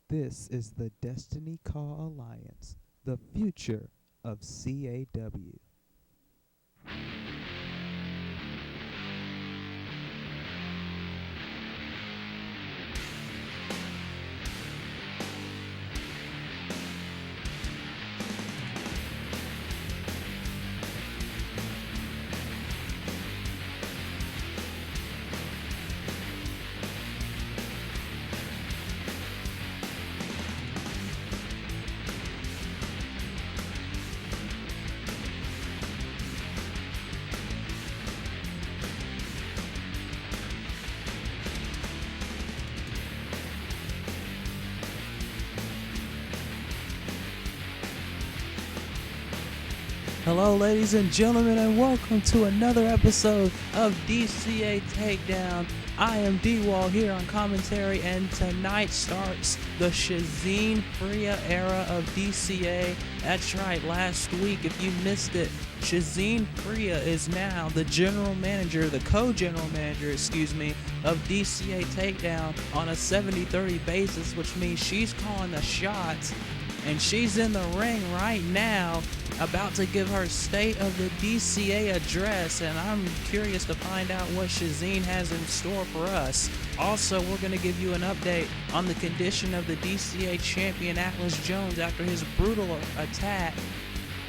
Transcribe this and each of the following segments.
This is the Destiny CAW Alliance, the future of CAW. Hello, ladies and gentlemen, and welcome to another episode of DCA Takedown. I am D-Wall here on commentary, and tonight starts the Shazine Fria era of DCA. That's right, last week, if you missed it, Shazine Fria is now the co-general manager, of DCA Takedown on a 70-30 basis, which means she's calling the shots, and she's in the ring right now, about to give her State of the DCA address, and I'm curious to find out what Shazine has in store for us. Also, we're going to give you an update on the condition of the DCA Champion Atlas Jones after his brutal attack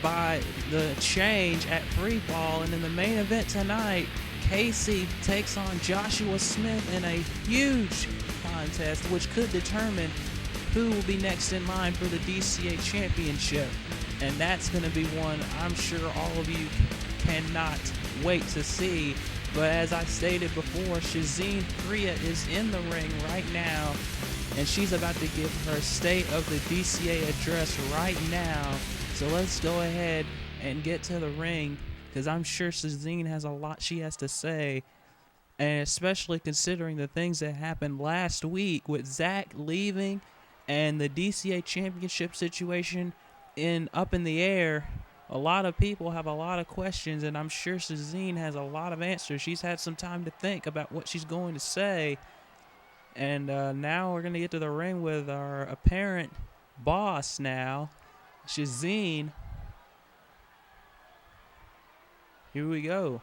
by the change at Freefall. And in the main event tonight, Casey takes on Joshua Smith in a huge contest, which could determine who will be next in line for the DCA Championship. And that's going to be one I'm sure all of you cannot wait to see. But as I stated before, Shazine Fria is in the ring right now, and she's about to give her State of the DCA address right now. So let's go ahead and get to the ring, because I'm sure Shazine has a lot she has to say, and especially considering the things that happened last week with Zach leaving and the DCA Championship situation up in the air. A lot of people have a lot of questions, and I'm sure Shazine has a lot of answers. She's had some time to think about what she's going to say. And now we're going to get to the ring with our apparent boss now, Shazine. Here we go.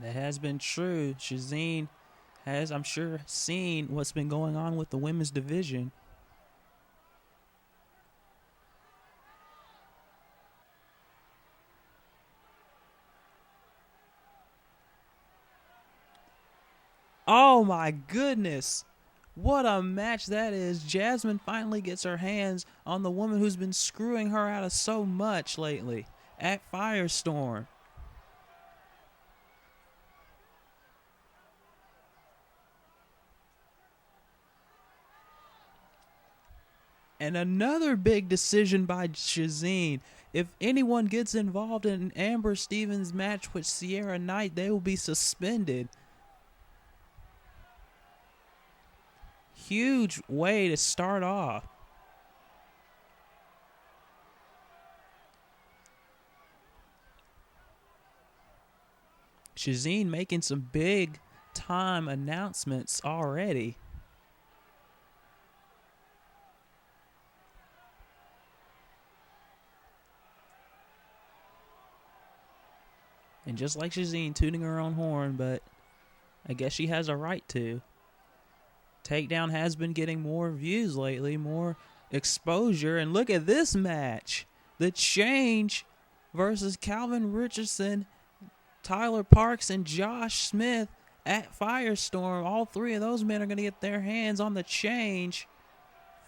That has been true. Shazine has, I'm sure, seen what's been going on with the women's division. Oh my goodness. What a match that is. Jazmine finally gets her hands on the woman who's been screwing her out of so much lately at FireStorm. And another big decision by Shazine. If anyone gets involved in Amber Stevens' match with Sierra Knight, they will be suspended. Huge way to start off. Shazine making some big time announcements already. And just like Shazine tooting her own horn, but I guess she has a right to. Takedown has been getting more views lately, more exposure. And look at this match. The Change versus Calvin Richardson, Tyler Parks, and Josh Smith at FireStorm. All three of those men are going to get their hands on the Change.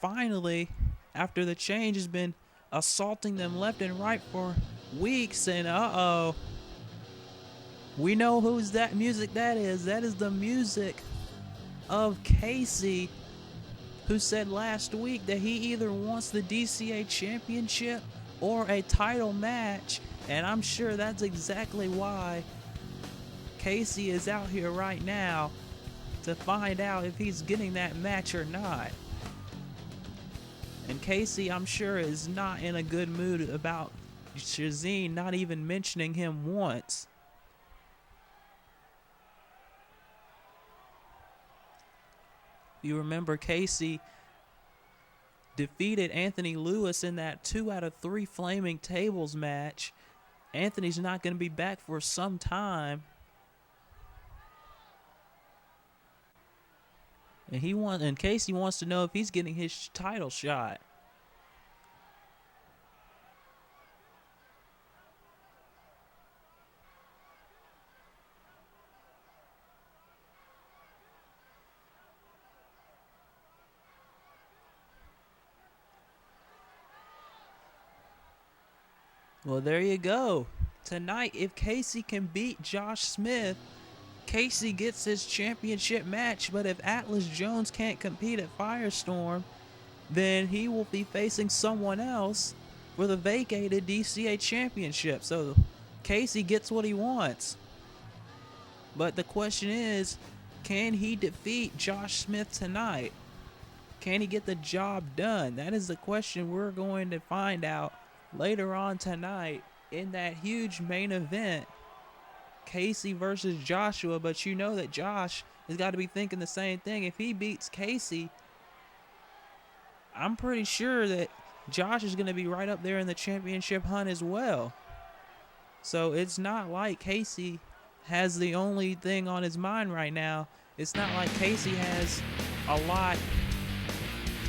Finally, after the Change has been assaulting them left and right for weeks. And we know whose that music that is. That is the music of Casey who said last week that he either wants the DCA Championship or a title match, and I'm sure that's exactly why Casey is out here right now to find out if he's getting that match or not. And Casey, I'm sure, is not in a good mood about Shazine not even mentioning him once. You remember Casey defeated Anthony Lewis in that 2 out of 3 Flaming Tables match. Anthony's not going to be back for some time. And Casey wants to know if he's getting his title shot. Well, there you go. Tonight, if Casey can beat Josh Smith, Casey gets his championship match. But if Atlas Jones can't compete at FireStorm, then he will be facing someone else for the vacated DCA Championship. So Casey gets what he wants. But the question is, can he defeat Josh Smith tonight? Can he get the job done? That is the question we're going to find out later on tonight in that huge main event, Casey versus Joshua. But you know that Josh has got to be thinking the same thing. If he beats Casey, I'm pretty sure that Josh is going to be right up there in the championship hunt as well. So it's not like Casey has the only thing on his mind right now. It's not like Casey has a lot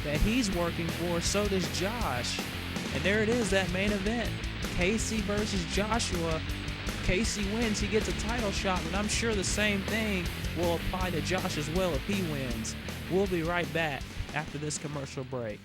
that he's working for. So does Josh. And there it is, that main event. Casey versus Joshua. Casey wins, he gets a title shot, but I'm sure the same thing will apply to Josh as well if he wins. We'll be right back after this commercial break.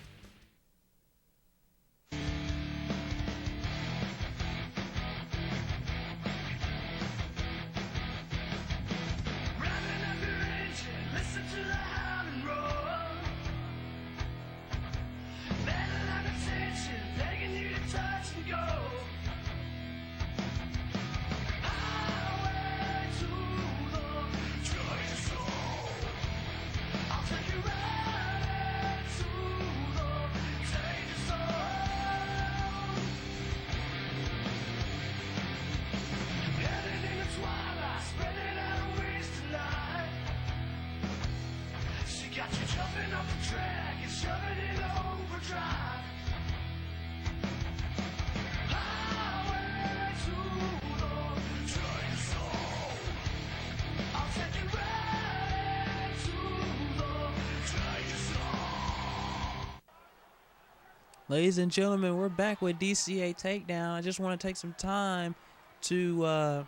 Ladies and gentlemen, we're back with DCA Takedown. I just want to take some time to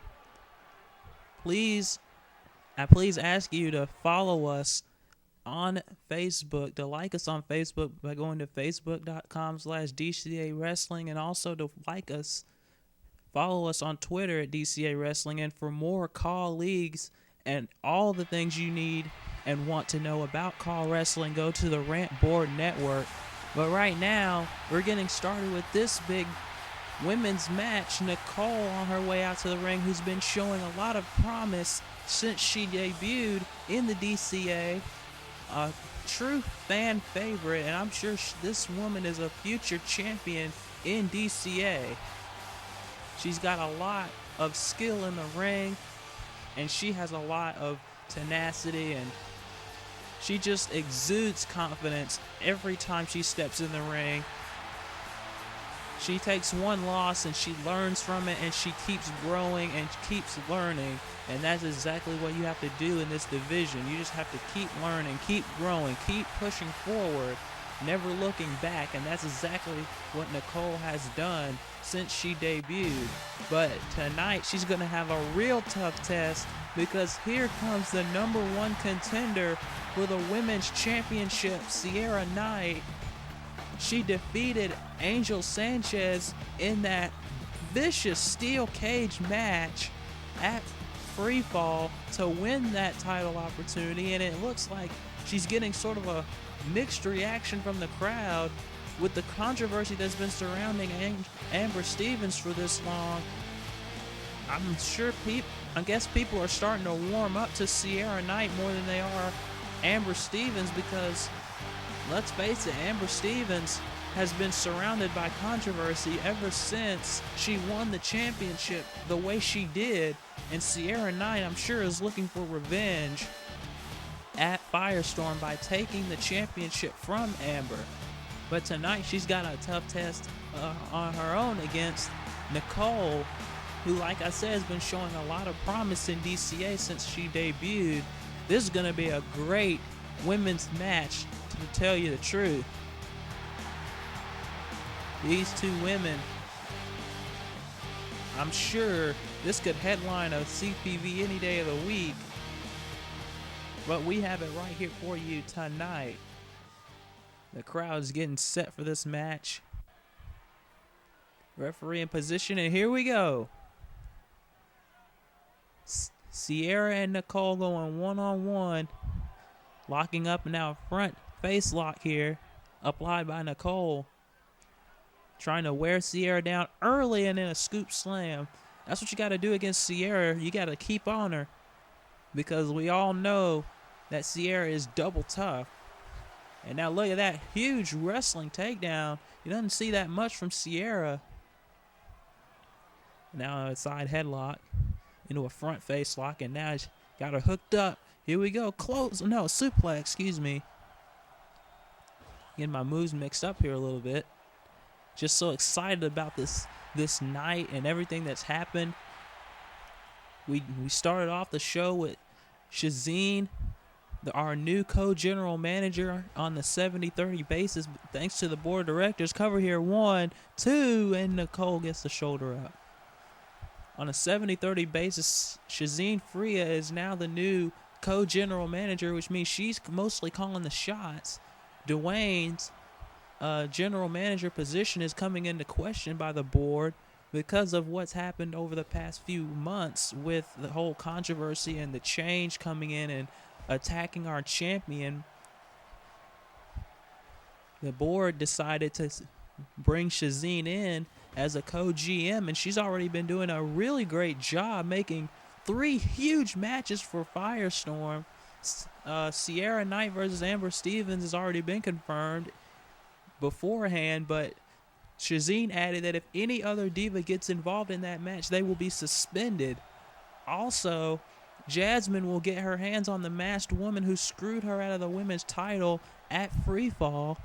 please ask you to follow us on Facebook, to like us on Facebook by going to facebook.com/DCA Wrestling, and also to follow us on Twitter at DCA Wrestling. And for more CAW leagues and all the things you need and want to know about CAW Wrestling, go to the Rant Board Network. But right now, we're getting started with this big women's match. Nicole on her way out to the ring, who's been showing a lot of promise since she debuted in the DCA. A true fan favorite, and I'm sure this woman is a future champion in DCA. She's got a lot of skill in the ring, and she has a lot of tenacity, and she just exudes confidence every time she steps in the ring. She takes one loss and she learns from it, and she keeps growing and keeps learning. And that's exactly what you have to do in this division. You just have to keep learning, keep growing, keep pushing forward, never looking back. And that's exactly what Nicole has done since she debuted. But tonight she's going to have a real tough test, because here comes the #1 contender for the Women's Championship, Sierra Knight. She defeated Angel Sanchez in that vicious steel cage match at Freefall to win that title opportunity, and it looks like she's getting sort of a mixed reaction from the crowd with the controversy that's been surrounding Amber Stevens for this long. I guess people are starting to warm up to Sierra Knight more than they are Amber Stevens, because let's face it, Amber Stevens has been surrounded by controversy ever since she won the championship the way she did, and Sierra Knight, I'm sure, is looking for revenge at FireStorm by taking the championship from Amber. But tonight she's got a tough test on her own against Nicole, who, like I said, has been showing a lot of promise in DCA since she debuted. This is going to be a great women's match, to tell you the truth. These two women, I'm sure this could headline a CPV any day of the week. But we have it right here for you tonight. The crowd's getting set for this match. Referee in position, and here we go. Sierra and Nicole going one-on-one. Locking up, now a front face lock here, applied by Nicole. Trying to wear Sierra down early and then a scoop slam. That's what you got to do against Sierra. You got to keep on her, because we all know that Sierra is double tough. And now look at that huge wrestling takedown. You don't see that much from Sierra. Now a side headlock into a front face lock, and now she's got her hooked up. Here we go. Suplex, excuse me. Getting my moves mixed up here a little bit. Just so excited about this night and everything that's happened. We started off the show with Shazine, our new co-general manager, on the 70-30 basis, thanks to the board of directors. Cover here, 1, 2, and Nicole gets the shoulder up. On a 70-30 basis, Shazine Fria is now the new co-general manager, which means she's mostly calling the shots. Dwayne's general manager position is coming into question by the board because of what's happened over the past few months with the whole controversy and the change coming in and attacking our champion. The board decided to bring Shazine in as a co-GM, and she's already been doing a really great job making 3 huge matches for FireStorm. Sierra Knight versus Amber Stevens has already been confirmed beforehand, but Shazine added that if any other diva gets involved in that match, they will be suspended. Also, Jazmine will get her hands on the masked woman who screwed her out of the women's title at Freefall.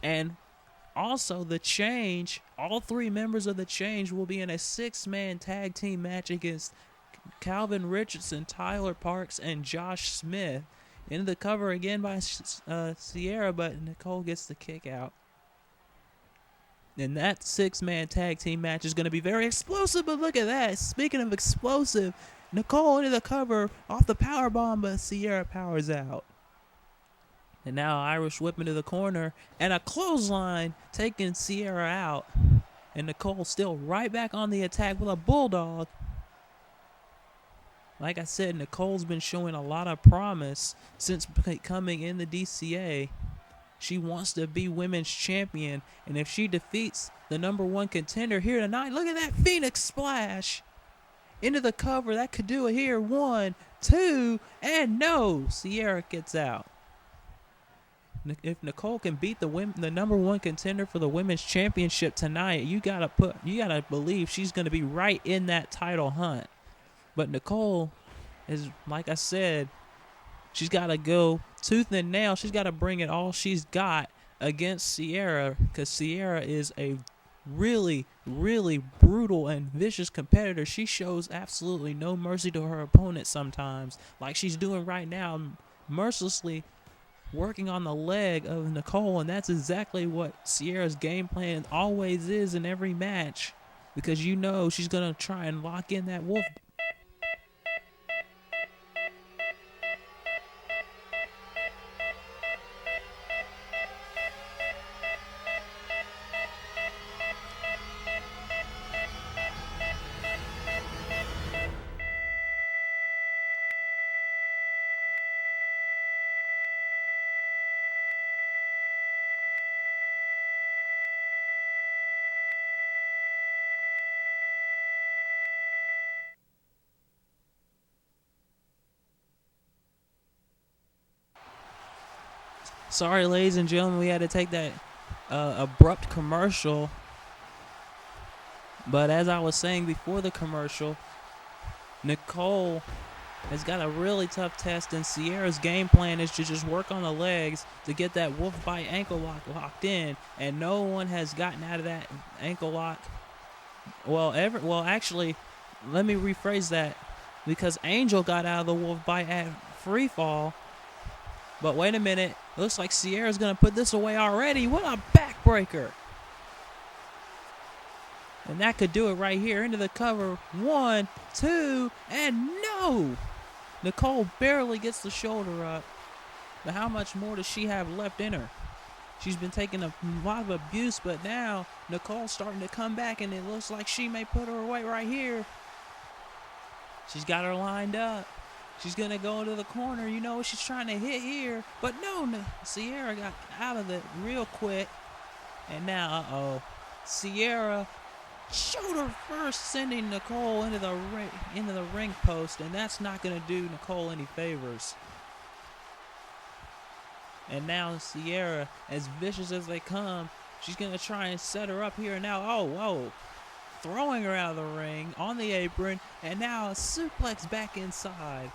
And also, the Change, all 3 members of the Change will be in a 6-man tag team match against Calvin Richardson, Tyler Parks, and Josh Smith. Into the cover again by Sierra, but Nicole gets the kick out. And that 6-man tag team match is going to be very explosive, but look at that. Speaking of explosive, Nicole into the cover off the power bomb, but Sierra powers out. And now Irish whip into the corner, and a clothesline taking Sierra out. And Nicole still right back on the attack with a bulldog. Like I said, Nicole's been showing a lot of promise since coming in the DCA. She wants to be women's champion, and if she defeats the #1 contender here tonight, look at that Phoenix splash into the cover. That could do it here. 1, 2, and no, Sierra gets out. If Nicole can beat the #1 contender for the women's championship tonight, you gotta believe she's gonna be right in that title hunt. But Nicole is, like I said, she's got to go tooth and nail. She's got to bring it all she's got against Sierra, because Sierra is a really, really brutal and vicious competitor. She shows absolutely no mercy to her opponent sometimes, like she's doing right now, mercilessly working on the leg of Nicole, and that's exactly what Sierra's game plan always is in every match, because you know she's going to try and lock in that wolf. Sorry, ladies and gentlemen, we had to take that abrupt commercial. But as I was saying before the commercial, Nicole has got a really tough test, and Sierra's game plan is to just work on the legs to get that wolf bite ankle lock locked in, and no one has gotten out of that ankle lock. Well, actually, let me rephrase that, because Angel got out of the wolf bite at Freefall. But wait a minute, looks like Sierra's gonna put this away already. What a backbreaker! And that could do it right here. Into the cover. 1, 2, and no! Nicole barely gets the shoulder up. But how much more does she have left in her? She's been taking a lot of abuse, but now Nicole's starting to come back, and it looks like she may put her away right here. She's got her lined up. She's going to go into the corner. You know what she's trying to hit here. But no, Sierra got out of it real quick. And now, Sierra shoulder first, sending Nicole into the ring post, and that's not going to do Nicole any favors. And now Sierra, as vicious as they come, she's going to try and set her up here. And now, throwing her out of the ring on the apron, and now a suplex back inside.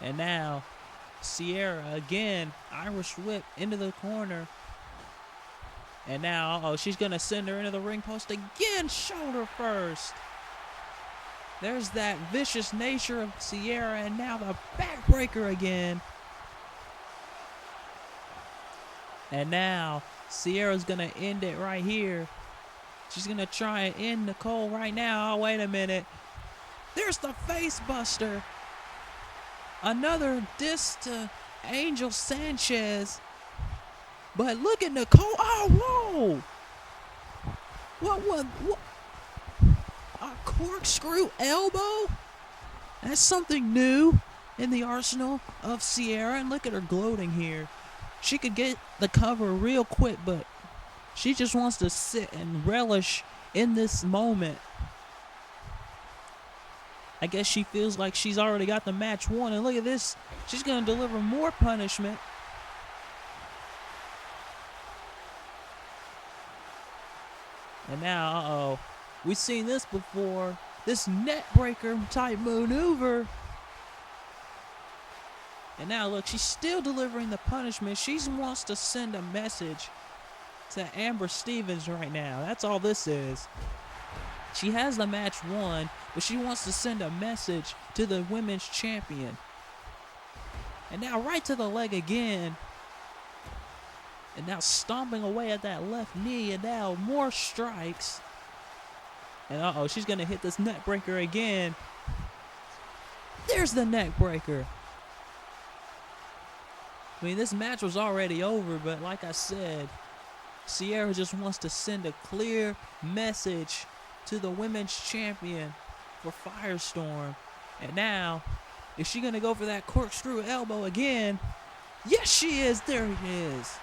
And now Sierra again, Irish whip into the corner. And now, she's going to send her into the ring post again, shoulder first. There's that vicious nature of Sierra, and now the backbreaker again. And now Sierra's going to end it right here. She's going to try and end Nicole right now. Oh, wait a minute. There's the face buster. Another disc to Angel Sanchez. But look at Nicole. Oh, whoa. What? A corkscrew elbow? That's something new in the arsenal of Sierra. And look at her gloating here. She could get the cover real quick, but she just wants to sit and relish in this moment. I guess she feels like she's already got the match won. And look at this. She's going to deliver more punishment. And now, we've seen this before. This net breaker type maneuver. And now, look, she's still delivering the punishment. She wants to send a message to Amber Stevens right now. That's all this is. She has the match won, but she wants to send a message to the women's champion. And now right to the leg again. And now stomping away at that left knee, and now more strikes. And she's going to hit this neck breaker again. There's the neck breaker. I mean, this match was already over, but like I said, Sierra just wants to send a clear message to the women's champion for FireStorm. And now, is she going to go for that corkscrew elbow again? Yes, she is. There it is.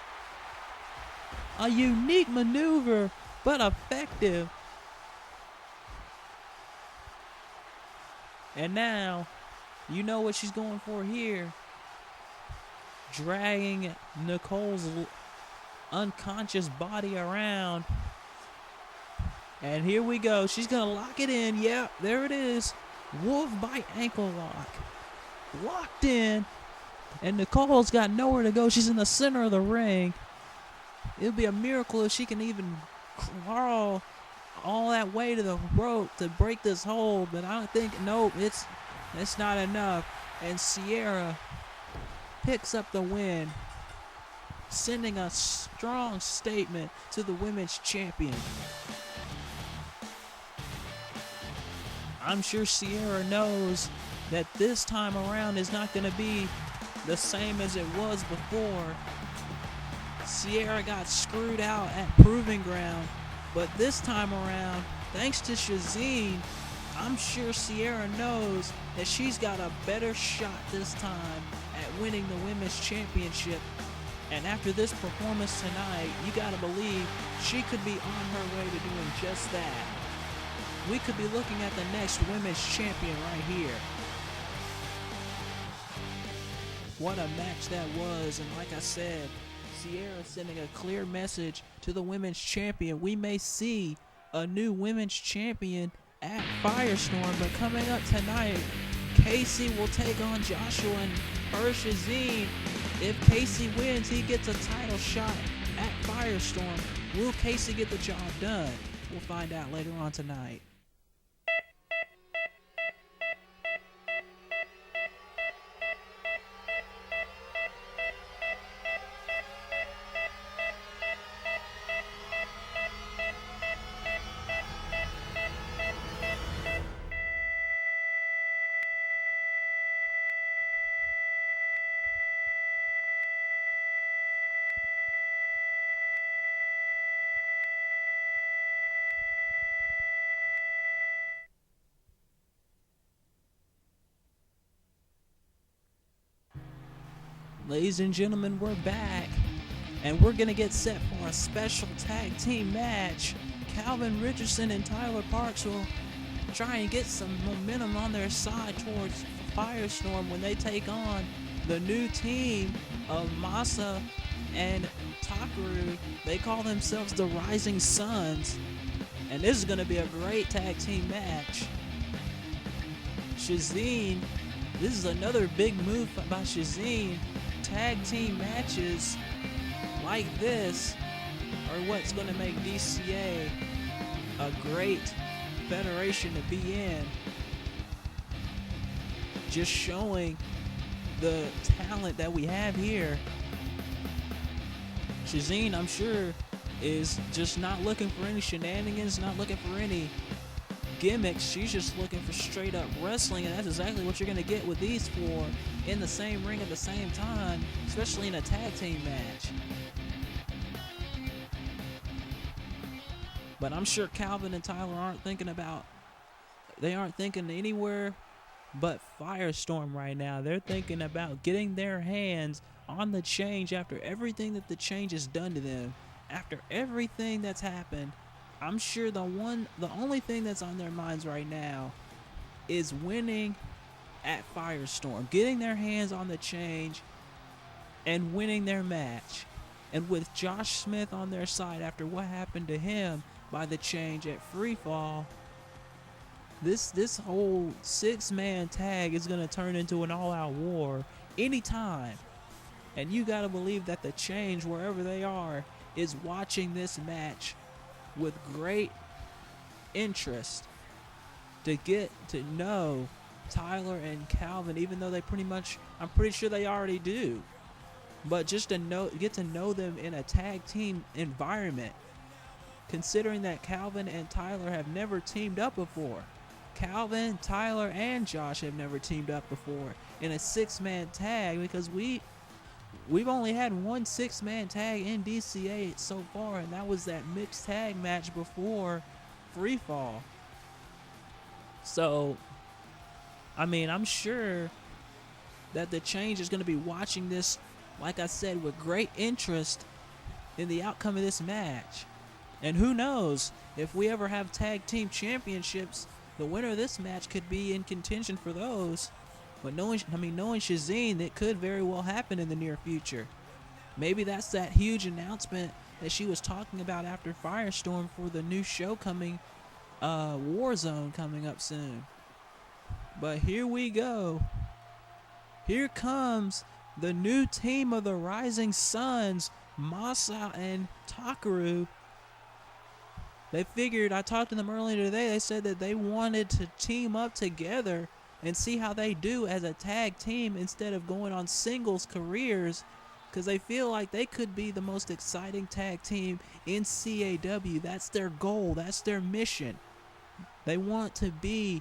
A unique maneuver, but effective. And now, you know what she's going for here. Dragging Nicole's unconscious body around. And here we go. She's going to lock it in. Yep, there it is. Wolf bite ankle lock. Locked in. And Nicole's got nowhere to go. She's in the center of the ring. It would be a miracle if she can even crawl all that way to the rope to break this hold. But I don't think, nope, it's not enough. And Sierra picks up the win, sending a strong statement to the women's champion. I'm sure Sierra knows that this time around is not going to be the same as it was before. Sierra got screwed out at Proving Ground, but this time around, thanks to Shazine, I'm sure Sierra knows that she's got a better shot this time at winning the women's championship. And after this performance tonight, you gotta believe she could be on her way to doing just that. We could be looking at the next women's champion right here. What a match that was. And like I said, Sierra sending a clear message to the women's champion. We may see a new women's champion at FireStorm, but coming up tonight, Casey will take on Joshua and her Shazine. If Casey wins, he gets a title shot at FireStorm. Will Casey get the job done? We'll find out later on tonight. Ladies and gentlemen, we're back, and we're going to get set for a special tag team match. Calvin Richardson and Tyler Parks will try and get some momentum on their side towards FireStorm when they take on the new team of Masa and Takaru. They call themselves the Rising Suns, and this is going to be a great tag team match. Shazine, this is another big move by Shazine. Tag team matches like this are what's going to make DCA a great federation to be in. Just showing the talent that we have here. Shazine, I'm sure, is just not looking for any shenanigans, not looking for any gimmicks. She's just looking for straight up wrestling, and that's exactly what you're going to get with these four in the same ring at the same time, especially in a tag team match. But I'm sure Calvin and Tyler aren't thinking anywhere but FireStorm right now. They're thinking about getting their hands on the change after everything that the change has done to them. After everything that's happened, I'm sure the only thing that's on their minds right now is winning at FireStorm, getting their hands on the change and winning their match. And with Josh Smith on their side after what happened to him by the change at Freefall, this whole 6-man tag is going to turn into an all-out war anytime. And you got to believe that the change, wherever they are, is watching this match with great interest to get to know Tyler and Calvin, even though I'm pretty sure they already do, but just to get to know them in a tag team environment, considering that Calvin and Tyler have never teamed up before. Calvin, Tyler, and Josh have never teamed up before in a 6-man tag, because we've only had one 6-man tag in DCA so far, and that was that mixed tag match before Freefall. So, I mean, I'm sure that the change is going to be watching this, like I said, with great interest in the outcome of this match. And who knows, if we ever have tag team championships, the winner of this match could be in contention for those. But knowing Shazine, it could very well happen in the near future. Maybe that's that huge announcement that she was talking about after FireStorm for the new show coming, Warzone, coming up soon. But here we go. Here comes the new team of the Rising Suns, Masa and Takaru. They figured, I talked to them earlier today, they said that they wanted to team up together and see how they do as a tag team instead of going on singles careers, because they feel like they could be the most exciting tag team in CAW. That's their goal. That's their mission. They want to be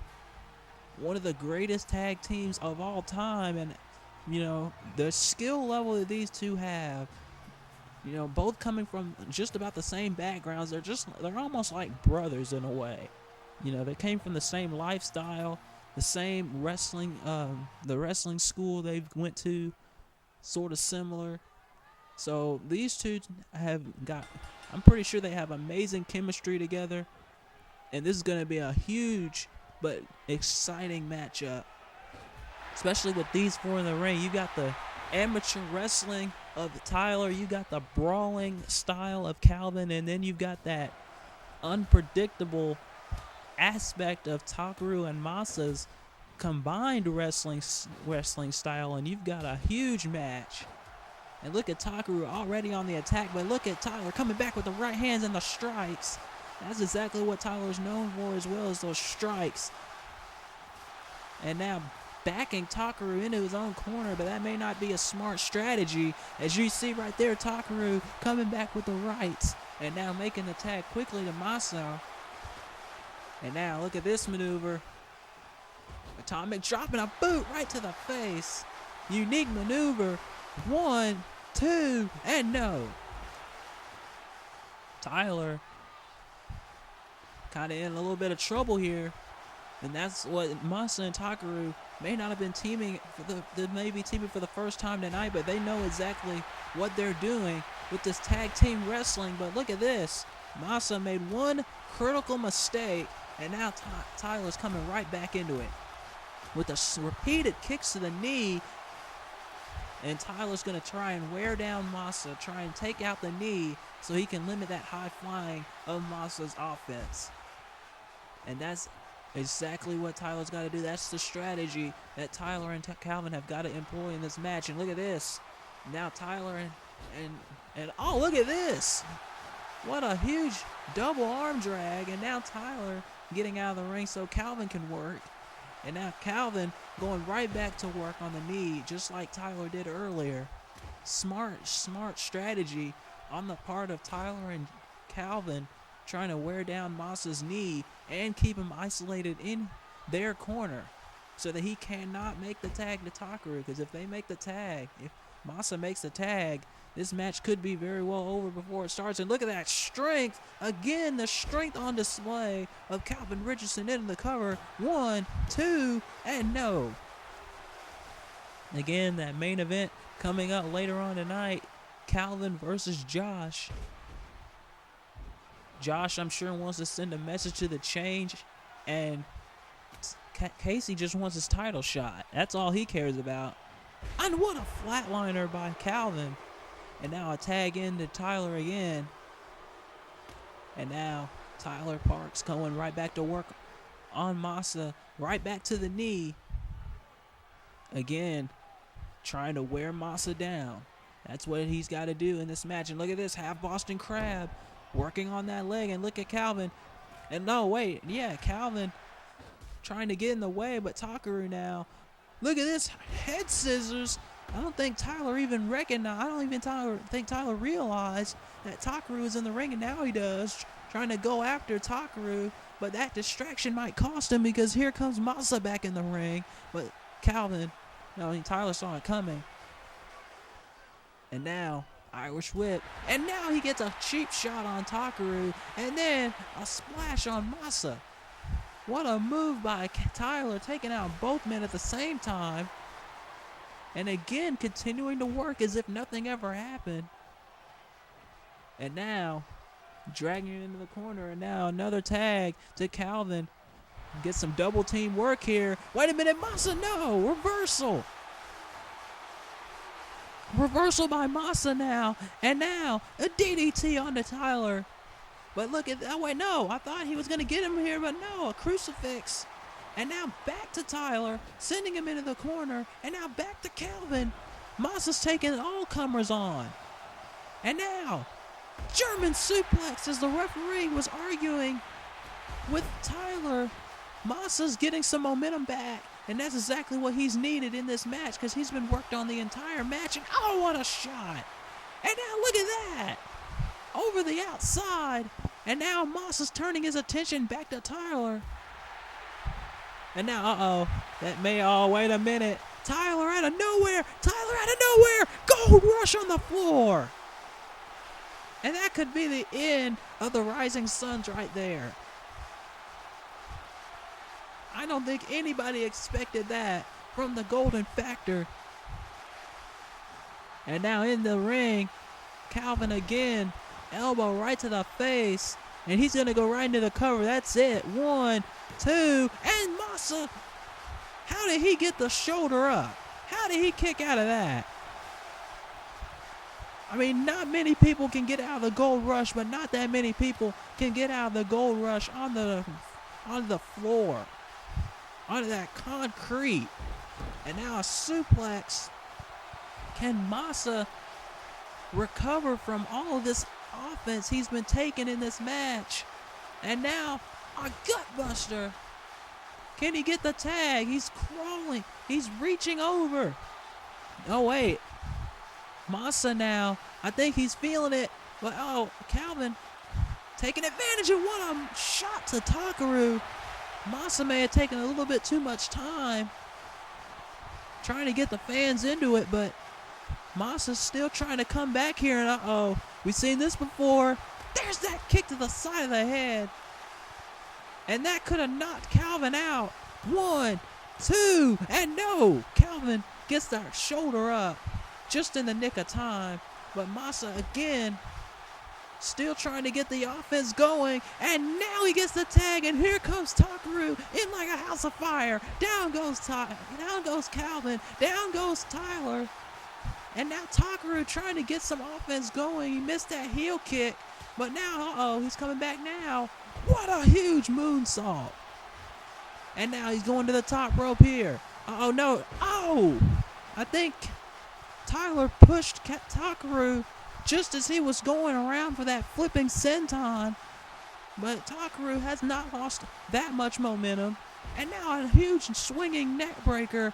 one of the greatest tag teams of all time. And, you know, the skill level that these two have, you know, both coming from just about the same backgrounds, they're almost like brothers in a way. You know, they came from the same lifestyle, the same wrestling, the wrestling school they went to, sort of similar. So these two I'm pretty sure they have amazing chemistry together. And this is going to be a huge but exciting matchup, especially with these four in the ring. You got the amateur wrestling of Tyler. You got the brawling style of Calvin, and then you've got that unpredictable aspect of Takeru and Masa's combined wrestling style, and you've got a huge match. And look at Takeru already on the attack, but look at Tyler coming back with the right hands and the strikes. That's exactly what Tyler's known for, as well as those strikes. And now backing Takeru into his own corner, but that may not be a smart strategy. As you see right there, Takeru coming back with the rights, and now making the tag quickly to Masa. And now look at this maneuver. Atomic dropping a boot right to the face. Unique maneuver. 1, 2, and no. Tyler kind of in a little bit of trouble here. And that's what Masa and Takeru may not have been teaming they may be teaming for the first time tonight, but they know exactly what they're doing with this tag team wrestling. But look at this. Masa made one critical mistake, and now Tyler's coming right back into it with the repeated kicks to the knee. And Tyler's going to try and wear down Masa, try and take out the knee so he can limit that high flying of Masa's offense. And that's exactly what Tyler's got to do. That's the strategy that Tyler and Calvin have got to employ in this match. And look at this. Now Tyler and oh, look at this. What a huge double arm drag. And now Tyler getting out of the ring so Calvin can work. And now Calvin going right back to work on the knee, just like Tyler did earlier. Smart strategy on the part of Tyler and Calvin, trying to wear down Masa's knee and keep him isolated in their corner so that he cannot make the tag to Takeru. Because if they make the tag, if Masa makes the tag, this match could be very well over before it starts. And look at that strength. Again, the strength on display of Calvin Richardson into the cover. 1, 2, and no. Again, that main event coming up later on tonight. Calvin versus Josh. Josh, I'm sure, wants to send a message to the change. And Casey just wants his title shot. That's all he cares about. And what a flatliner by Calvin. And now a tag into Tyler again. And now Tyler Parks going right back to work on Masa. Right back to the knee. Again, trying to wear Masa down. That's what he's got to do in this match. And look at this, half Boston Crab working on that leg. And look at Calvin. And no, wait. Yeah, Calvin trying to get in the way. But Takeru now. Look at this, head scissors. I don't think Tyler even recognized. I don't even think Tyler realized that Takeru was in the ring, and now he does, trying to go after Takeru. But that distraction might cost him, because here comes Masa back in the ring. But Tyler saw it coming. And now Irish whip, and now he gets a cheap shot on Takeru, and then a splash on Masa. What a move by Tyler, taking out both men at the same time. And again, continuing to work as if nothing ever happened. And now, dragging it into the corner. And now another tag to Calvin. Get some double team work here. Wait a minute, Masa, no! Reversal! Reversal by Masa now. And now, a DDT onto Tyler. But look at that. Wait, no. I thought he was going to get him here, but no. A crucifix. And now back to Tyler, sending him into the corner. And now back to Calvin. Masa's taking all comers on. And now, German suplex as the referee was arguing with Tyler. Masa's getting some momentum back. And that's exactly what he's needed in this match, because he's been worked on the entire match. And oh, what a shot. And now look at that. Over the outside. And now Masa's turning his attention back to Tyler. And now, wait a minute. Tyler out of nowhere. Gold rush on the floor. And that could be the end of the Rising Suns right there. I don't think anybody expected that from the Golden Factor. And now in the ring, Calvin again. Elbow right to the face. And he's going to go right into the cover. That's it. 1, 2, and Masa. How did he get the shoulder up? How did he kick out of that? I mean, not many people can get out of the gold rush, but not that many people can get out of the gold rush on the floor, onto that concrete. And now a suplex. Can Masa recover from all of this offense he's been taking in this match? And now a gutbuster. Can he get the tag? He's crawling. He's reaching over. Oh, wait. Masa now, I think he's feeling it. But, oh, Calvin taking advantage of one shot to Takaru. Masa may have taken a little bit too much time trying to get the fans into it, but Masa's still trying to come back here, and uh-oh, we've seen this before. There's that kick to the side of the head. And that could have knocked Calvin out. 1, 2, and no! Calvin gets that shoulder up just in the nick of time. But Masa again, still trying to get the offense going. And now he gets the tag, and here comes Takaru in like a house of fire. Down goes Calvin. Down goes Tyler. And now Takaru trying to get some offense going. He missed that heel kick. But now, uh-oh, he's coming back now. What a huge moonsault. And now he's going to the top rope here. Uh-oh, no. Oh! I think Tyler pushed Takaru just as he was going around for that flipping senton. But Takaru has not lost that much momentum. And now a huge swinging neck breaker.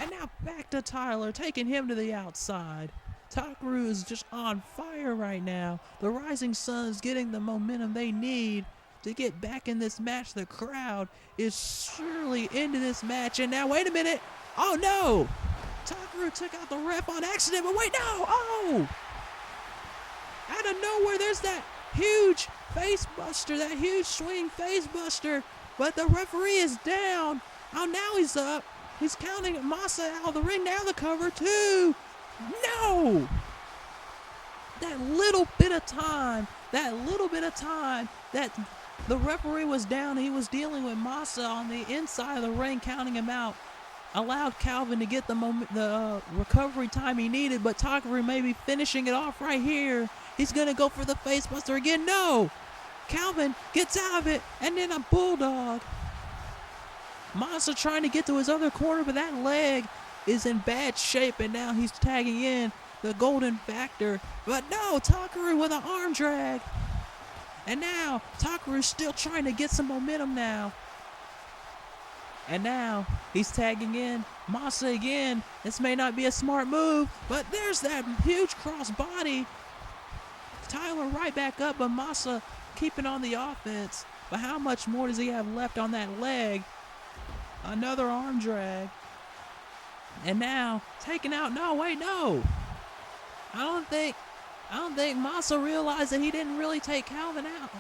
And now back to Tyler, taking him to the outside. Takaru is just on fire right now. The Rising Sun is getting the momentum they need to get back in this match. The crowd is surely into this match. And now, wait a minute. Oh, no. Takaru took out the ref on accident. But wait, no. Oh. Out of nowhere, there's that huge face buster, that huge swing face buster. But the referee is down. Oh, now he's up. He's counting Masa out of the ring. Now the cover, 2. No! That little bit of time that the referee was down, he was dealing with Masa on the inside of the ring, counting him out, allowed Calvin to get the recovery time he needed, but Takaru may be finishing it off right here. He's going to go for the face buster again. No! Calvin gets out of it, and then a bulldog. Masa trying to get to his other corner, but that leg is in bad shape, and now he's tagging in the Golden Factor. But no, Takaru with an arm drag. And now Takaru's still trying to get some momentum now. And now he's tagging in Masa again. This may not be a smart move, but there's that huge cross body. Tyler right back up, but Masa keeping on the offense. But how much more does he have left on that leg? Another arm drag. And now taking out, no, wait, no. I don't think Masa realized that he didn't really take Calvin out.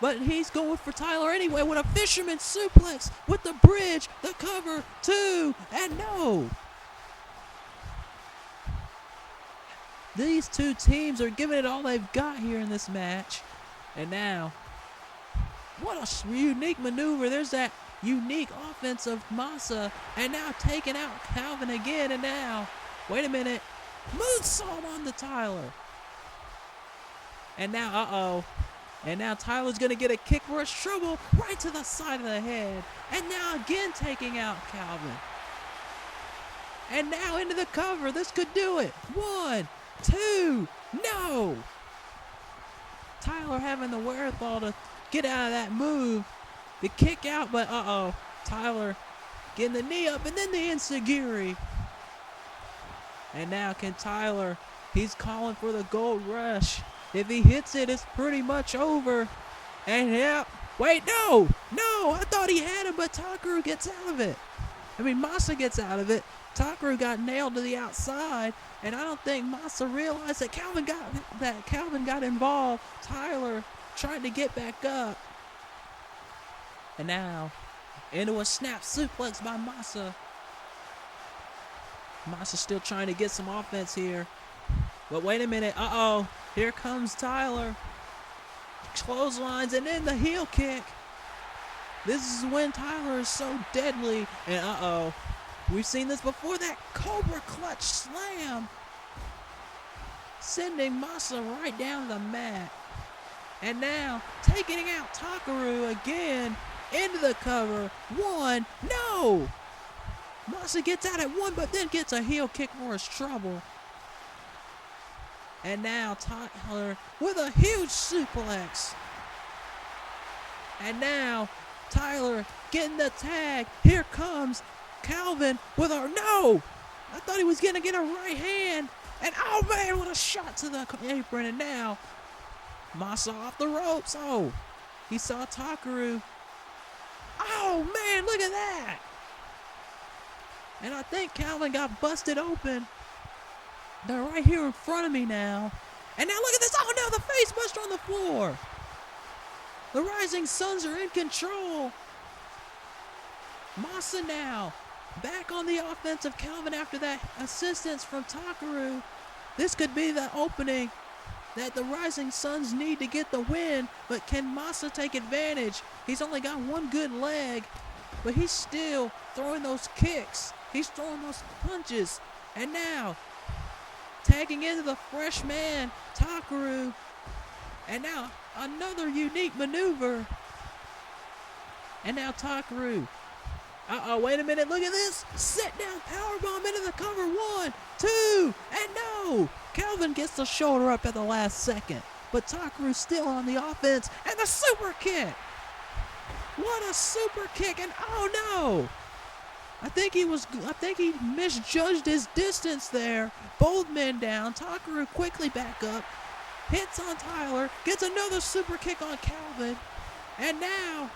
But he's going for Tyler anyway with a fisherman suplex with the bridge, the cover, 2, and no. These two teams are giving it all they've got here in this match. And now, what a unique maneuver. There's that unique offense of Masa, and now taking out Calvin again, and now, wait a minute, moonsault on the Tyler. And now, uh-oh, and now Tyler's going to get a kick for his trouble right to the side of the head, and now again taking out Calvin. And now into the cover, this could do it. 1, 2, no! Tyler having the wherewithal to get out of that move. The kick out, but uh-oh. Tyler getting the knee up, and then the enziguri. And now can Tyler, he's calling for the gold rush. If he hits it, it's pretty much over. And yeah, wait, no, I thought he had him, but Takaru gets out of it. I mean, Masa gets out of it. Takaru got nailed to the outside, and I don't think Masa realized that Calvin got involved. Tyler trying to get back up. And now, into a snap suplex by Masa. Masa still trying to get some offense here. But wait a minute, uh-oh. Here comes Tyler. Clotheslines and then the heel kick. This is when Tyler is so deadly. And uh-oh. We've seen this before, that Cobra Clutch slam. sending Masa right down the mat. And now taking out Takaru again into the cover. One, no! Masa gets out at one, but then gets a heel kick for his trouble. And now Tyler with a huge suplex. And now Tyler getting the tag. Here comes Calvin with a no! I thought he was going to get a right hand. And oh man, what a shot to the apron. And now Masa off the ropes. Oh, he saw Takaru. Oh man, look at that. And I think Calvin got busted open. They're right here in front of me now. And now look at this. Oh no, the face buster on the floor. The Rising Suns are in control. Masa now back on the offense of Calvin after that assistance from Takaru. This could be the opening that the Rising Suns need to get the win, but can Masa take advantage? He's only got one good leg, but he's still throwing those kicks. He's throwing those punches. And now, tagging into the fresh man, Takaru. And now, another unique maneuver. And now Takaru. Uh-oh, wait a minute, look at this. Sit down powerbomb into the cover. 1, 2, and no! Calvin gets the shoulder up at the last second. But Takaru's still on the offense. And the super kick! What a super kick, and oh no! I think he misjudged his distance there. Both men down. Takaru quickly back up. Hits on Tyler. Gets another super kick on Calvin. And now,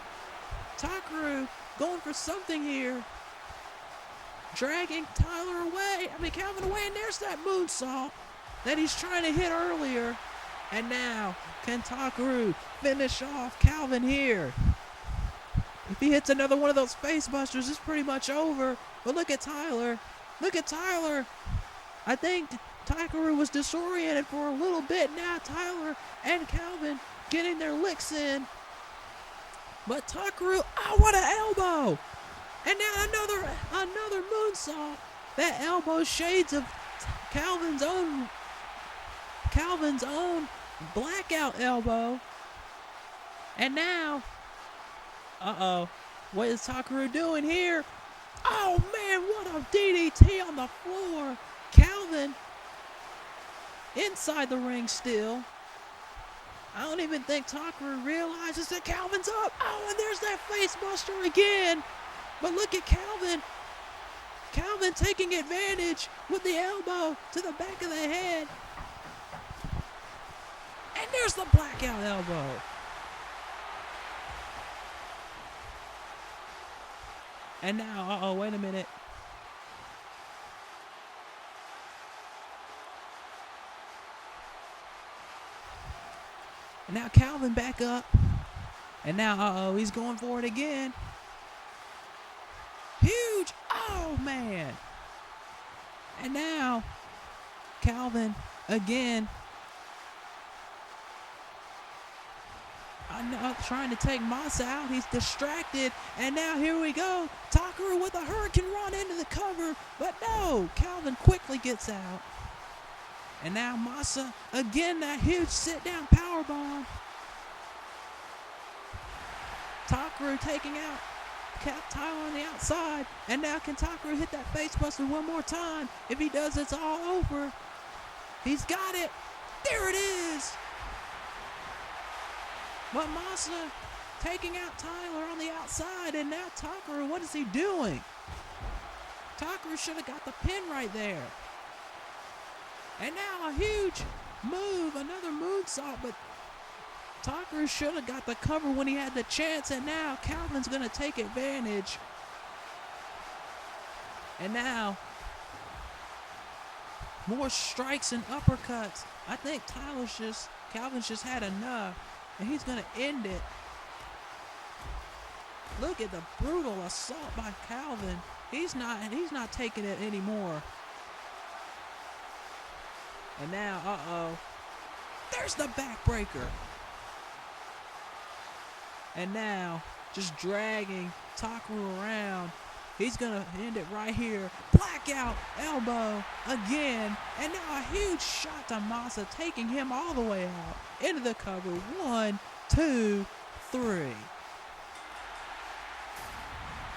Takaru going for something here. Dragging Calvin away. And there's that moonsault that he's trying to hit earlier. And now, can Takaru finish off Calvin here? If he hits another one of those face busters, it's pretty much over. But look at Tyler. Look at Tyler. I think Takaru was disoriented for a little bit. Now Tyler and Calvin getting their licks in. But Takaru, oh, what an elbow. And now another moonsault. That elbow shades of Calvin's own blackout elbow. And now, uh-oh, what is Takaru doing here? Oh man, what a DDT on the floor. Calvin inside the ring still. I don't even think Takaru realizes that Calvin's up. Oh, and there's that face buster again. But look at Calvin. Calvin taking advantage with the elbow to the back of the head. And there's the blackout elbow. And now, uh-oh, wait a minute. And now Calvin back up. And now, uh-oh, he's going for it again. Huge. Oh, man. And now, Calvin again. Trying to take Masa out. He's distracted. And now here we go. Takaru with a hurricane run into the cover. But no, Calvin quickly gets out. And now Masa, again, that huge sit-down powerbomb. Takaru taking out Tyler on the outside. And now can Takaru hit that face buster one more time? If he does, it's all over. He's got it. There it is. But Masa taking out Tyler on the outside. And now Takaru, what is he doing? Takaru should have got the pin right there. And now a huge move, another moonsault, but Takaru should have got the cover when he had the chance, and now Calvin's going to take advantage. And now, more strikes and uppercuts. I think Calvin's just had enough, and he's going to end it. Look at the brutal assault by Calvin. He's not taking it anymore. And now, uh-oh, there's the backbreaker. And now, just dragging Takaru around. He's going to end it right here. Blackout elbow again. And now a huge shot to Masa, taking him all the way out into the cover. 1, 2, 3.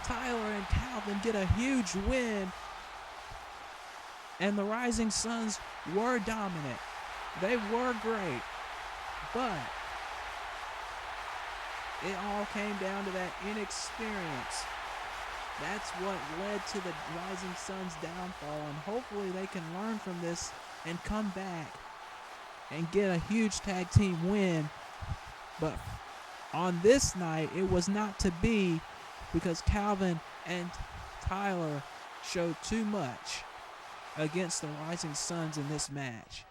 Tyler and Calvin get a huge win. And the Rising Suns were dominant. They were great. But it all came down to that inexperience. That's what led to the Rising Suns' downfall. And hopefully they can learn from this and come back and get a huge tag team win. But on this night, it was not to be, because Calvin and Tyler showed too much against the Rising Suns in this match.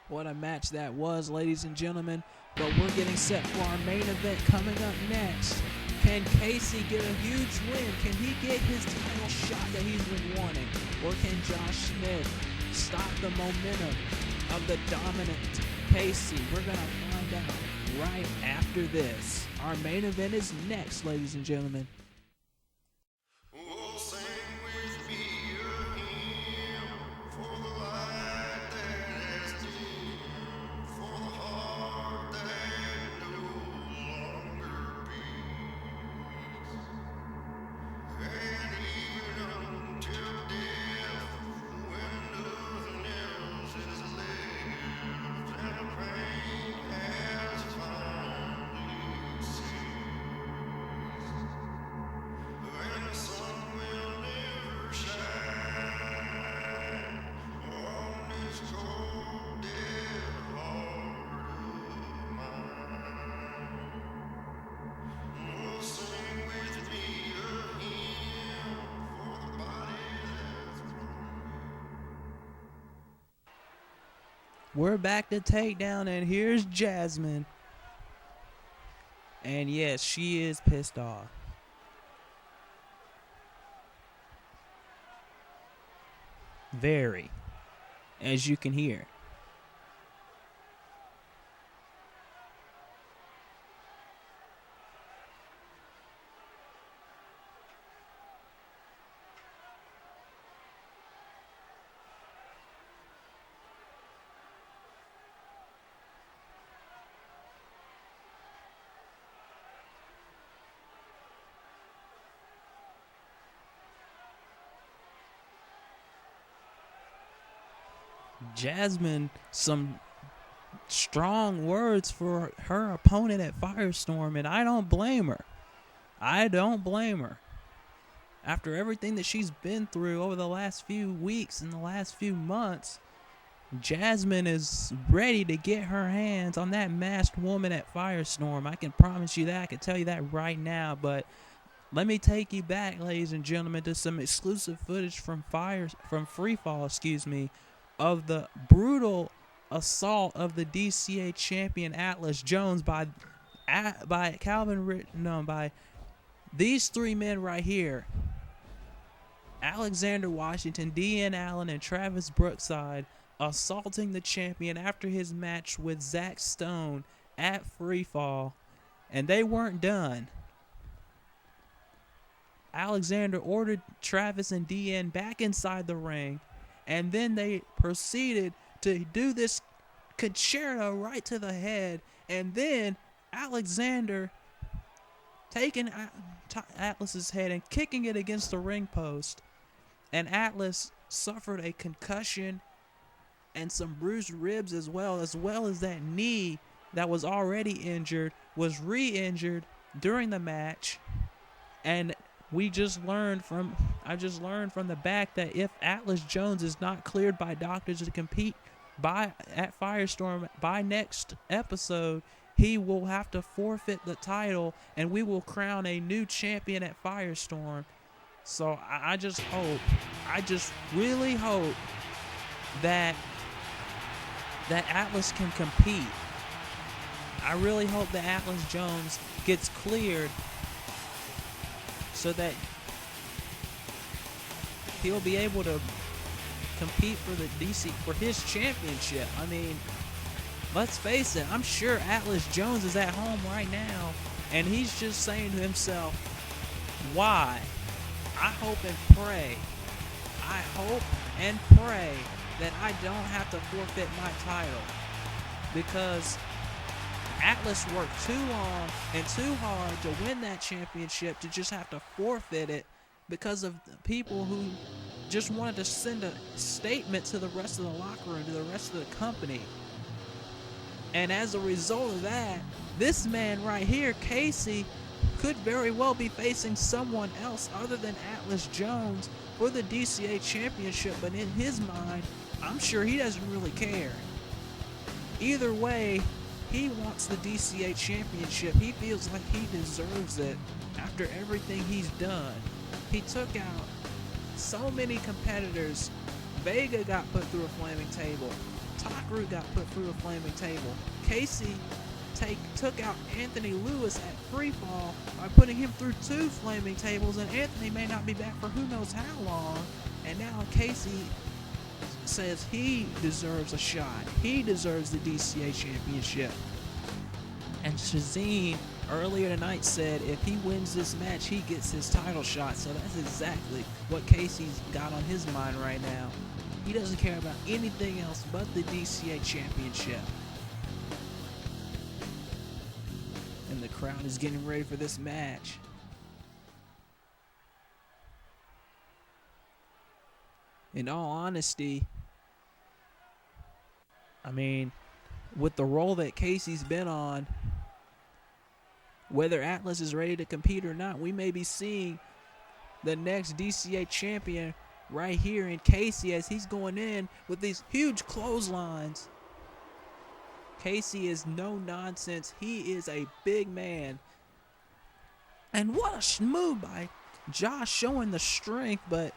What a match that was, ladies and gentlemen. But we're getting set for our main event coming up next. Can Casey get a huge win? Can he get his title shot that he's been wanting? Or can Josh Smith stop the momentum of the dominant Casey? We're going to find out right after this. Our main event is next, ladies and gentlemen. We're back to Takedown, and here's Jazmine. And yes, she is pissed off. Very, as you can hear. Jazmine, some strong words for her opponent at FireStorm, and I don't blame her. I don't blame her. After everything that she's been through over the last few weeks and the last few months, Jazmine is ready to get her hands on that masked woman at FireStorm. I can promise you that. I can tell you that right now. But let me take you back, ladies and gentlemen, to some exclusive footage from Freefall, of the brutal assault of the DCA Champion Atlas Jones by these three men right here: Alexander Washington, Dean Allen, and Travis Brookside, assaulting the champion after his match with Zach Stone at Freefall. And they weren't done. Alexander ordered Travis and Dean back inside the ring, and then they proceeded to do this concerto right to the head, and then Alexander taking Atlas's head and kicking it against the ring post, and Atlas suffered a concussion and some bruised ribs as well as that knee that was already injured was re-injured during the match. And I just learned from the back that if Atlas Jones is not cleared by doctors to compete at FireStorm by next episode, he will have to forfeit the title, and we will crown a new champion at FireStorm. So I just really hope that Atlas can compete. I really hope that Atlas Jones gets cleared so that he'll be able to compete for the DC for his championship. I mean, let's face it, I'm sure Atlas Jones is at home right now, and he's just saying to himself, why? I hope and pray that I don't have to forfeit my title, because Atlas worked too long and too hard to win that championship to just have to forfeit it because of people who just wanted to send a statement to the rest of the locker room, to the rest of the company. And as a result of that, this man right here, Casey, could very well be facing someone else other than Atlas Jones for the DCA Championship, but in his mind, I'm sure he doesn't really care. Either way, he wants the DCA Championship. He feels like he deserves it after everything he's done. He took out so many competitors. Vega got put through a flaming table. Takaru got put through a flaming table. Casey took out Anthony Lewis at Freefall by putting him through 2 flaming tables, and Anthony may not be back for who knows how long. And now Casey says he deserves a shot. He deserves the DCA Championship. And Shazine earlier tonight said if he wins this match, he gets his title shot. So that's exactly what Casey's got on his mind right now. He doesn't care about anything else but the DCA Championship. And the crowd is getting ready for this match. In all honesty, I mean, with the role that Casey's been on, whether Atlas is ready to compete or not, we may be seeing the next DCA champion right here in Casey as he's going in with these huge clotheslines. Casey is no nonsense. He is a big man. And what a move by Josh, showing the strength, but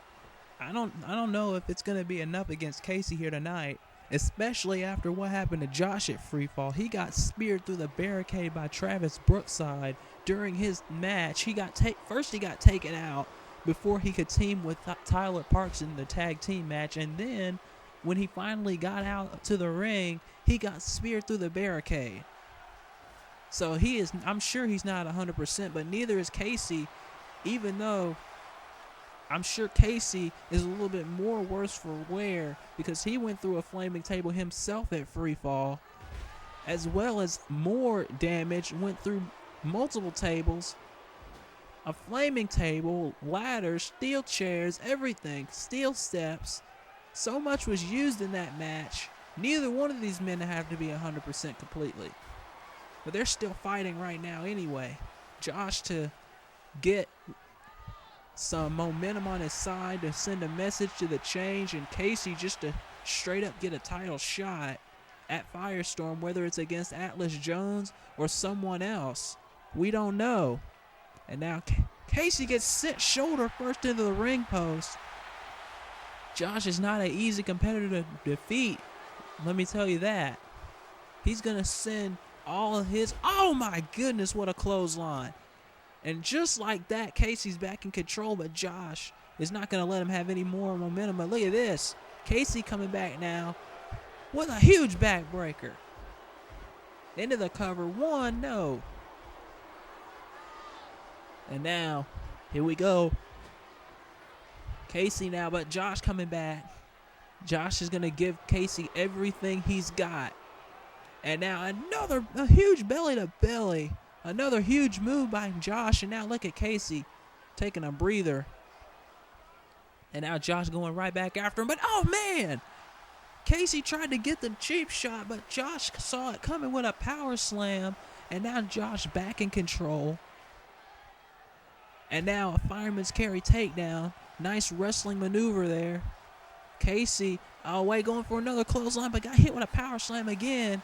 I don't know if it's going to be enough against Casey here tonight, especially after what happened to Josh at Freefall. He got speared through the barricade by Travis Brookside during his match. He got taken out before he could team with Tyler Parks in the tag team match, and then when he finally got out to the ring, he got speared through the barricade. So I'm sure he's not 100%, but neither is Casey, even though I'm sure Casey is a little bit more worse for wear because he went through a flaming table himself at Freefall, as well as more damage, went through multiple tables, a flaming table, ladders, steel chairs, everything, steel steps. So much was used in that match. Neither one of these men have to be 100% completely. But they're still fighting right now anyway. Josh to get some momentum on his side to send a message to the change, and Casey just to straight up get a title shot at FireStorm, whether it's against Atlas Jones or someone else. We don't know. And now Casey gets sent shoulder first into the ring post. Josh is not an easy competitor to defeat. Let me tell you that. He's going to send all of his... Oh my goodness, what a clothesline. And just like that, Casey's back in control, but Josh is not going to let him have any more momentum. But look at this. Casey coming back now with a huge backbreaker. Into the cover. 1, no. And now, here we go. Casey now, but Josh coming back. Josh is going to give Casey everything he's got. And now a huge belly to belly. Another huge move by Josh. And now look at Casey taking a breather. And now Josh going right back after him. But oh man! Casey tried to get the cheap shot, but Josh saw it coming with a power slam. And now Josh back in control. And now a fireman's carry takedown. Nice wrestling maneuver there. Casey, oh wait, going for another clothesline, but got hit with a power slam again.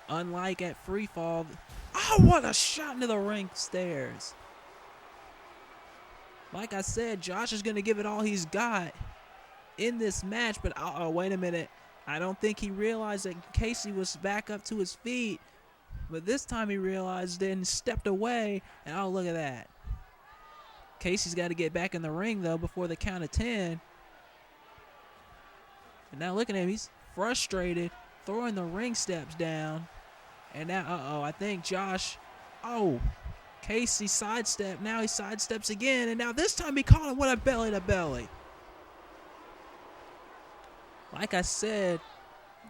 Unlike at Freefall. Oh, what a shot into the ring stairs. Like I said, Josh is going to give it all he's got in this match, but oh, wait a minute. I don't think he realized that Casey was back up to his feet. But this time he realized it and stepped away. And oh, look at that. Casey's got to get back in the ring, though, before the count of 10. And now look at him. He's frustrated, throwing the ring steps down. And now, I think Josh, Casey sidestepped. Now he sidesteps again, and now this time he caught him with a belly-to-belly. Like I said,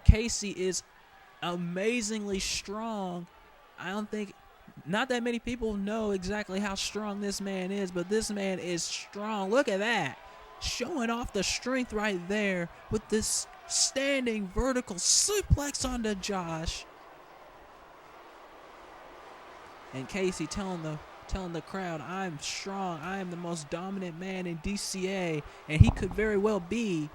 Casey is amazingly strong. I don't think, not that many people know exactly how strong this man is, but this man is strong. Look at that. Showing off the strength right there with this standing vertical suplex onto Josh. And Casey telling the crowd, I'm strong. I am the most dominant man in DCA. And he could very well be.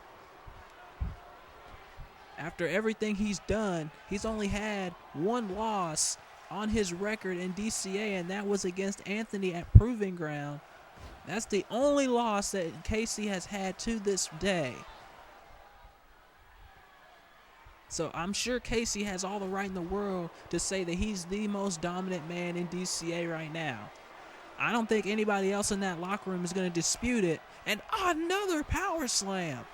After everything he's done, he's only had one loss on his record in DCA, and that was against Anthony at Proving Ground. That's the only loss that Casey has had to this day. So I'm sure Casey has all the right in the world to say that he's the most dominant man in DCA right now. I don't think anybody else in that locker room is going to dispute it. And another power slam.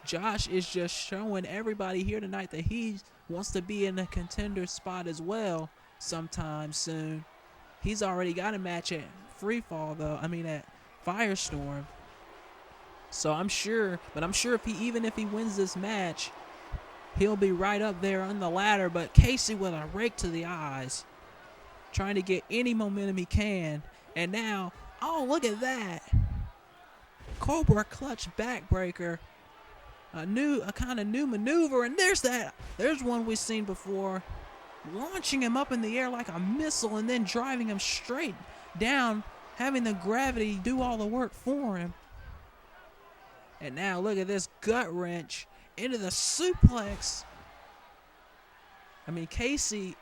Josh is just showing everybody here tonight that he wants to be in a contender spot as well sometime soon. He's already got a match at Freefall, though. At FireStorm. So I'm sure even if he wins this match, he'll be right up there on the ladder. But Casey with a rake to the eyes, trying to get any momentum he can. And now, oh, look at that. Cobra clutch backbreaker. A kind of new maneuver, and there's one we've seen before, launching him up in the air like a missile and then driving him straight down, having the gravity do all the work for him. And now look at this gut wrench into the suplex. Casey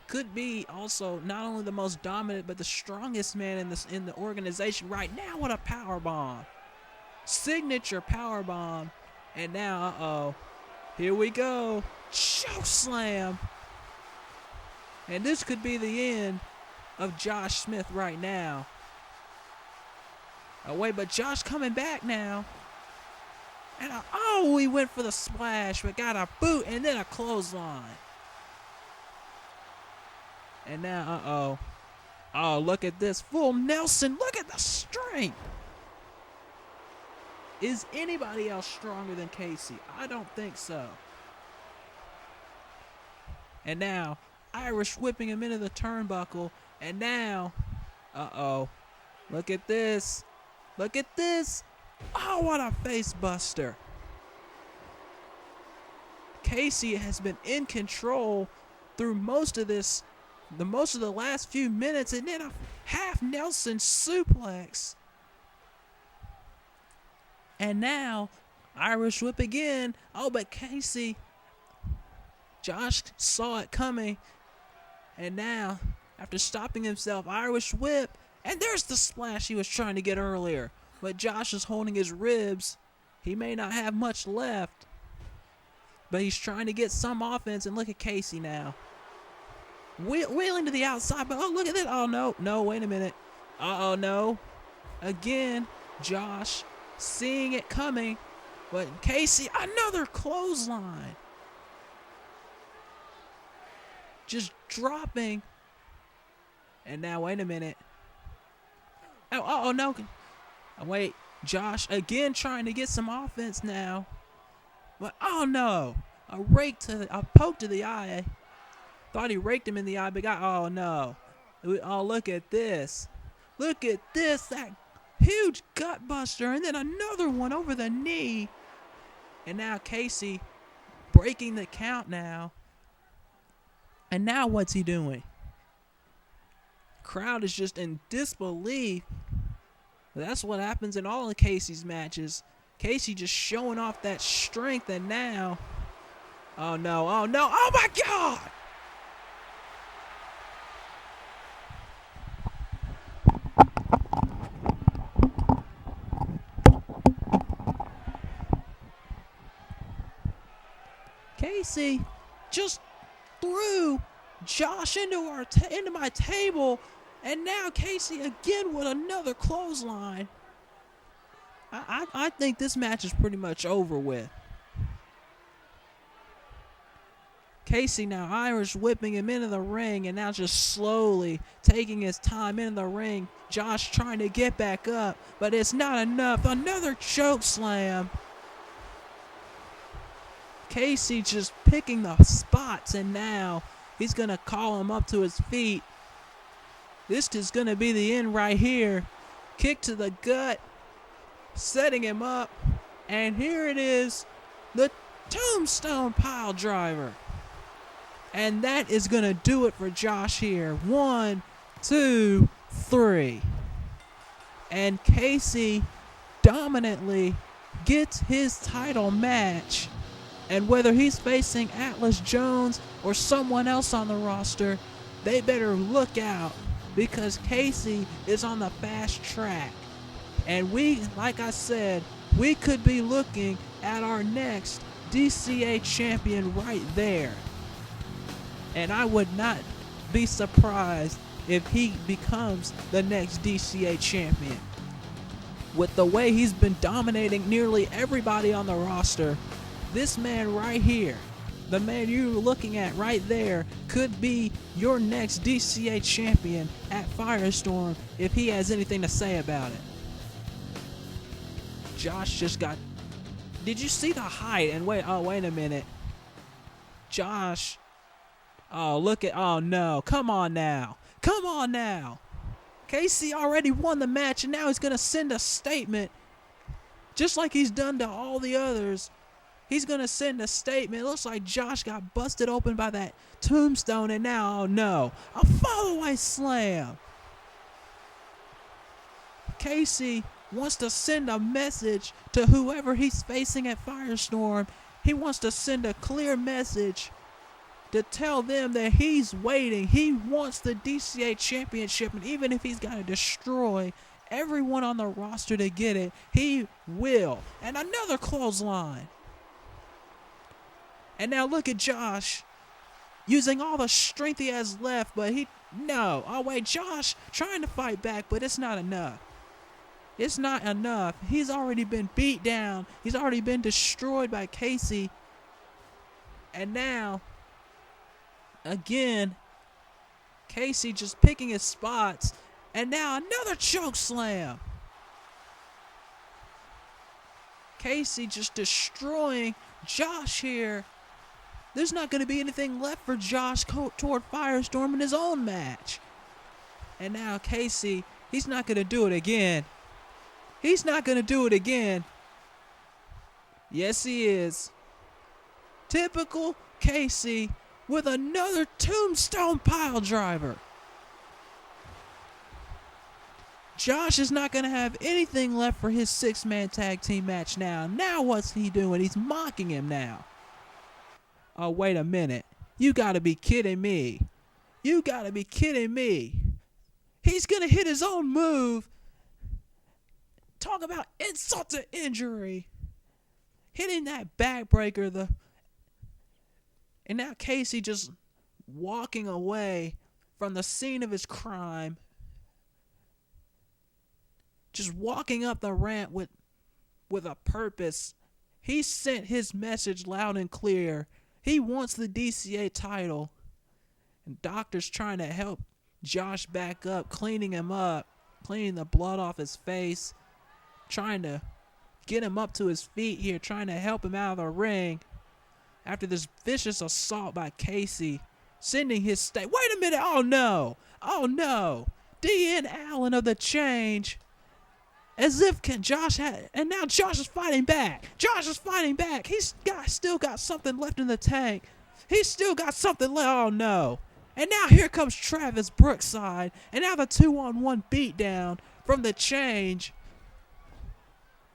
could be also not only the most dominant but the strongest man in the organization right now. What a power bomb, signature power bomb. And now, here we go. Choke slam. And this could be the end of Josh Smith right now. Oh, wait, but Josh coming back now. And, he went for the splash, but got a boot and then a clothesline. And now, oh, look at this. Full Nelson. Look at the strength. Is anybody else stronger than Casey? I don't think so. And now, Irish whipping him into the turnbuckle. And now, look at this. Look at this. Oh, what a face buster. Casey has been in control through most of the last few minutes. And then a half Nelson suplex. And now, Irish whip again. Oh, but Casey, Josh saw it coming. And now, after stopping himself, Irish whip. And there's the splash he was trying to get earlier. But Josh is holding his ribs. He may not have much left. But he's trying to get some offense. And look at Casey now. Wheeling to the outside. But look at that. Oh, no, wait a minute. No. Again, Josh seeing it coming, but Casey, another clothesline. Just dropping. And now, wait a minute. No. Wait, Josh again trying to get some offense now. But, no. A poke to the eye. Thought he raked him in the eye, but no. Oh, look at this. Look at this. That huge gut buster, and then another one over the knee. And now Casey breaking the count now. And now what's he doing? Crowd is just in disbelief. That's what happens in all of Casey's matches. Casey just showing off that strength, and now, oh no, oh my God! Casey just threw Josh into my table, and now Casey again with another clothesline. I think this match is pretty much over with. Casey now Irish whipping him into the ring and now just slowly taking his time into the ring. Josh trying to get back up, but it's not enough. Another choke slam. Casey just picking the spots, and now he's going to call him up to his feet. This is going to be the end right here. Kick to the gut, setting him up, and here it is, the Tombstone Pile Driver. And that is going to do it for Josh here. 1, 2, 3. And Casey dominantly gets his title match. And whether he's facing Atlas Jones or someone else on the roster, they better look out, because Casey is on the fast track. And we, like I said, we could be looking at our next DCA champion right there. And I would not be surprised if he becomes the next DCA champion. With the way he's been dominating nearly everybody on the roster, this man right here, the man you're looking at right there, could be your next DCA champion at FireStorm if he has anything to say about it. Josh just got... Did you see the height? And wait a minute. Josh... Oh, look at... Oh, no. Come on now. Come on now. Casey already won the match, and now he's going to send a statement, just like he's done to all the others. He's going to send a statement. It looks like Josh got busted open by that tombstone, and now, oh, no. A follow-away slam. Casey wants to send a message to whoever he's facing at FireStorm. He wants to send a clear message to tell them that he's waiting. He wants the DCA championship, and even if he's got to destroy everyone on the roster to get it, he will. And another clothesline. And now look at Josh using all the strength he has left, but no. Oh, wait, Josh trying to fight back, but it's not enough. It's not enough. He's already been beat down. He's already been destroyed by Casey. And now, again, Casey just picking his spots. And now another choke slam. Casey just destroying Josh here. There's not going to be anything left for Josh toward FireStorm in his own match. And now Casey, he's not going to do it again. He's not going to do it again. Yes, he is. Typical Casey with another Tombstone Pile Driver. Josh is not going to have anything left for his 6-man tag team match now. Now what's he doing? He's mocking him now. Oh, wait a minute. You got to be kidding me. You got to be kidding me. He's going to hit his own move. Talk about insult to injury. Hitting that backbreaker. And now Casey just walking away from the scene of his crime. Just walking up the ramp with a purpose. He sent his message loud and clear. He wants the DCA title. And Doctor's trying to help Josh back up, cleaning him up, cleaning the blood off his face, trying to get him up to his feet here, trying to help him out of the ring after this vicious assault by Casey, sending his state. Wait a minute. Oh, no. Oh, no. D.N. Allen of the Change. As if Josh had, and now Josh is fighting back. Josh is fighting back. He's still got something left in the tank. He's still got something left. Oh, no. And now here comes Travis Brookside. And now the 2-on-1 beatdown from the Change.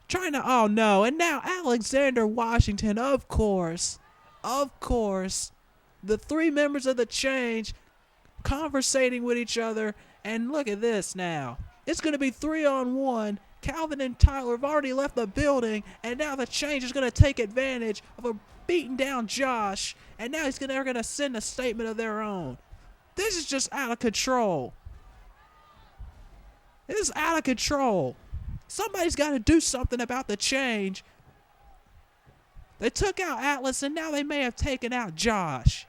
Trying to, oh, no. And now Alexander Washington, of course. Of course. The 3 members of the Change conversating with each other. And look at this now. It's going to be 3-on-1. Calvin and Tyler have already left the building, and now the Change is going to take advantage of a beaten down Josh, and now they're going to send a statement of their own. This is just out of control. This is out of control. Somebody's got to do something about the Change. They took out Atlas, and now they may have taken out Josh.